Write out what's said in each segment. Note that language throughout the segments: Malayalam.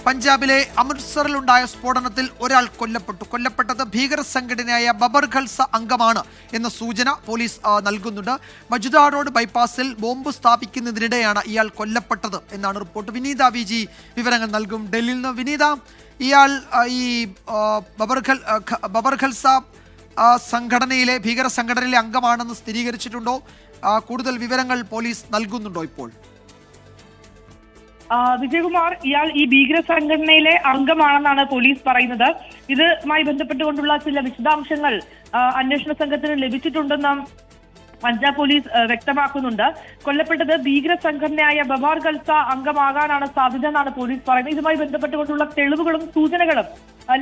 പഞ്ചാബിലെ അമൃത്സറിലുണ്ടായ സ്ഫോടനത്തിൽ ഒരാൾ കൊല്ലപ്പെട്ടത് ഭീകര സംഘടനയായ ബബർ ഖൽസ അംഗമാണ് എന്ന സൂചന പോലീസ് നൽകുന്നുണ്ട്. മജുദ റോഡ് ബൈപ്പാസിൽ ബോംബ് സ്ഥാപിക്കുന്നതിനിടെയാണ് ഇയാൾ കൊല്ലപ്പെട്ടത് എന്നാണ് റിപ്പോർട്ട്. വിനീത വി ജി വിവരങ്ങൾ നൽകും ഡൽഹിയിൽ നിന്ന്. വിനീത, ഇയാൾ ഈ ബബർ ഖൽസ സംഘടനയിലെ ഭീകര സംഘടനയിലെ അംഗമാണെന്ന് സ്ഥിരീകരിച്ചിട്ടുണ്ടോ? കൂടുതൽ വിവരങ്ങൾ പോലീസ് നൽകുന്നുണ്ടോ ഇപ്പോൾ? വിജയകുമാർ, ഇയാൾ ഈ ഭീകര സംഘടനയിലെ അംഗമാണെന്നാണ് പോലീസ് പറയുന്നത്. ഇതുമായി ബന്ധപ്പെട്ടുകൊണ്ടുള്ള ചില വിശദാംശങ്ങൾ അന്വേഷണ സംഘത്തിന് ലഭിച്ചിട്ടുണ്ടെന്നും പഞ്ചാബ് പോലീസ് വ്യക്തമാക്കുന്നുണ്ട്. കൊല്ലപ്പെട്ടത് ഭീകര സംഘടനയായ ബബർ ഖൽസ അംഗമാകാനാണ് സാധ്യത എന്നാണ് പോലീസ് പറയുന്നത്. ഇതുമായി ബന്ധപ്പെട്ടുകൊണ്ടുള്ള തെളിവുകളും സൂചനകളും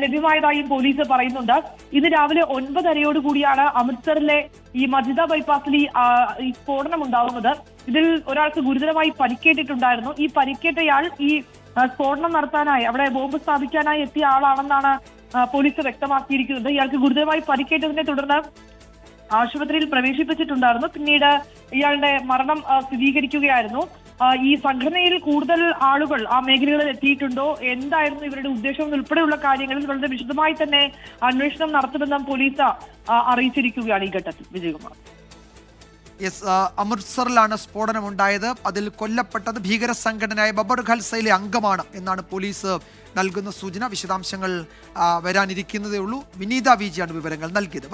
ലഭ്യമായതായും പോലീസ് പറയുന്നുണ്ട്. ഇന്ന് രാവിലെ 9:30 കൂടിയാണ് അമൃത്സറിലെ ഈ മജിദ ബൈപ്പാസിൽ ഈ സ്ഫോടനം ഉണ്ടാവുന്നത്. ഇതിൽ ഒരാൾക്ക് ഗുരുതരമായി പരിക്കേറ്റിട്ടുണ്ടായിരുന്നു. ഈ പരിക്കേറ്റയാൾ ഈ സ്ഫോടനം നടത്താനായി, അവിടെ ബോംബ് സ്ഥാപിക്കാനായി എത്തിയ ആളാണെന്നാണ് പോലീസ് വ്യക്തമാക്കിയിരിക്കുന്നത്. ഇയാൾക്ക് ഗുരുതരമായി പരിക്കേറ്റതിനെ തുടർന്ന് ആശുപത്രിയിൽ പ്രവേശിപ്പിച്ചിട്ടുണ്ടായിരുന്നു. പിന്നീട് ഇയാളുടെ മരണം സ്ഥിരീകരിക്കുകയായിരുന്നു. ഈ സംഘടനയിൽ കൂടുതൽ ആളുകൾ ആ മേഖലകളിൽ എത്തിയിട്ടുണ്ടോ, എന്തായിരുന്നു ഇവരുടെ ഉദ്ദേശം ഉൾപ്പെടെയുള്ള കാര്യങ്ങളിൽ വളരെ വിശദമായി തന്നെ അന്വേഷണം നടത്തുമെന്നും പോലീസ് അറിയിച്ചിരിക്കുകയാണ് ഈ ഘട്ടത്തിൽ. വിജയകുമാർ, അമൃത്സറിലാണ് സ്ഫോടനം ഉണ്ടായത്. അതിൽ കൊല്ലപ്പെട്ടത് ഭീകര സംഘടനയായ ബബർ ഖൽസയിലെ അംഗമാണ് എന്നാണ് പോലീസ് നൽകുന്ന സൂചന. വിശദാംശങ്ങൾ വരാനിരിക്കുന്നതേ ഉള്ളൂ. വിനീത വി ജിയാണ് വിവരങ്ങൾ നൽകിയത്.